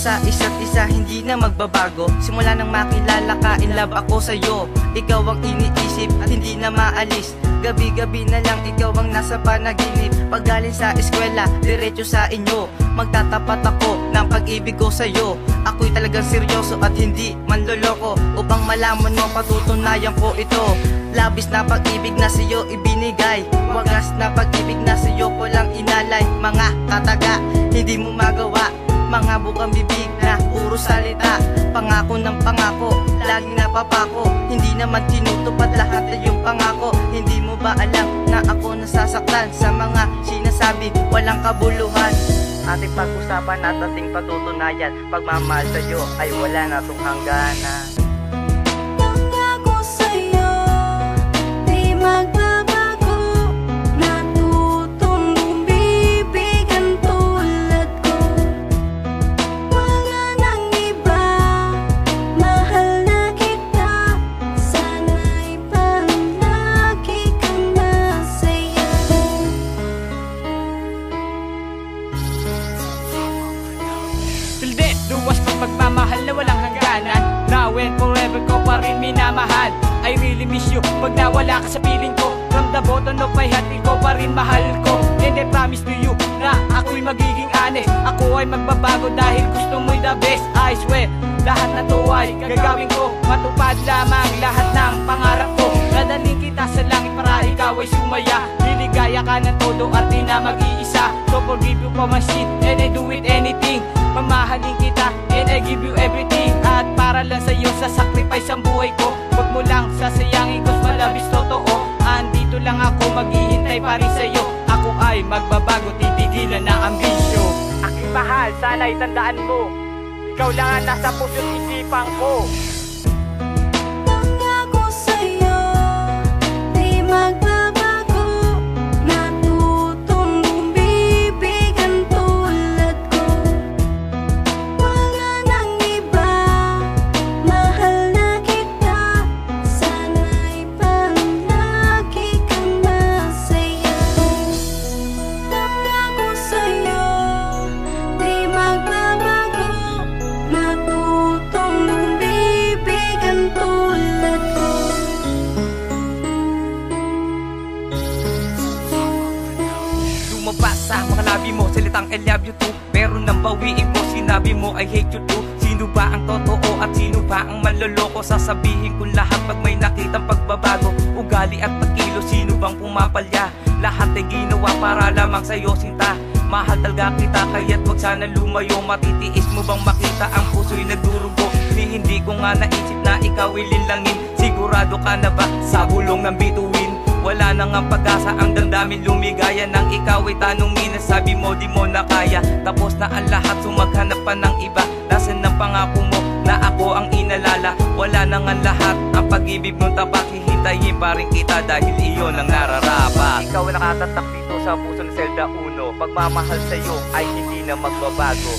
sa isa't isa, hindi na magbabago. Simula nang makilala ka, in love ako sa'yo. Ikaw ang iniisip at hindi na maalis. Gabi-gabi na lang ikaw ang nasa panaginip. Pag galing sa eskwela, diretso sa inyo. Magtatapat ako ng pag-ibig ko sa'yo. Ako'y talagang seryoso at hindi manloloko. Upang malaman mo, patutunayan ko ito. Labis na pag-ibig na sa'yo ibinigay. Wagas na pag-ibig na sa'yo ko lang inalay. Mga kataga, hindi mo magawa. Mga bukang bibig na puro salita. Pangako ng pangako, laging napapako. Hindi naman tinutupad lahat na yung pangako. Hindi mo ba alam na ako nasasaktan sa mga sinasabi, walang kabuluhan? Ating pag-usapan at ating patutunayan, pagmamahal sa'yo ay wala na itong hangganan. Pangako sa'yo, di magbabago. Natutong bumibigan tulad ko. Wala nang iba, mahal na kita. Sana'y palagi kang masaya. Hindi, luwas pang pagmamahal na walang hangganan. Now and forever ko pa rin minamahal. I really miss you pag nawala ka sa piling ko. From the bottom of my heart, ikaw pa rin mahal ko. And I promise to you na ako'y magiging honest. Ako ay magbabago dahil gusto mo'y the best. I swear, lahat na to ay gagawin ko. Matupad lamang lahat ng pangarap ko. Dadaling kita sa langit para ikaw ay sumaya. Liligaya ka ng todo at di na mag-iisa. So forgive you for my shit and I do it anything. Mamahalin kita and I give you everything. At para lang sa'yo sa sacrifice ang buhay ko. Huwag mo lang sasayangin ko's malabis totoo. Andito lang ako maghihintay pa rin sa'yo. Ako ay magbabago, titigilan na ambisyo. Aking mahal, sana'y tandaan mo, ikaw lang ang nasa puso't isipan ko. Pangako sa'yo, di magbabago. Natutong bumibigan tulad ko. Wala nang iba, mahal na kita. Sana'y palagi kang masaya. Pangako sa'yo, di magbabago. Natutong bumibigan tulad ko. Lumabas sa mga labi mo, salitang I love you too. Pero nang bawiin ko, sinabi mo I hate you too. Sino ba ang totoo at sino ba ang manloloko? Sasabihin ko lahat pag may nakitang pagbabago. Ugali at pagkilo, sino bang pumapalya? Lahat ay ginawa para lamang sa'yo sinta. Mahal talaga kita, kaya't wag sana lumayo. Matitiis mo bang makita ang puso'y nagdurugo? Hindi ko nga naisip na ikaw ilinlangin. Sigurado ka na ba sa bulong ng bituin? Wala nang ang pag-asa, ang damdamin lumigaya. Nang ikaw ay tanungin, sabi mo di mo na kaya. Tapos na ang lahat, sumaghanap pa ng iba. Nasaan ang pangako mo na ako ang inalala? Wala nang ang lahat, ang pag-ibig mong tapat. Hihintayin pa rin kita dahil iyon ang nararapat. Ikaw nakatatak dito sa puso ng Zelda 1. Pagmamahal sa'yo ay hindi na magbabago.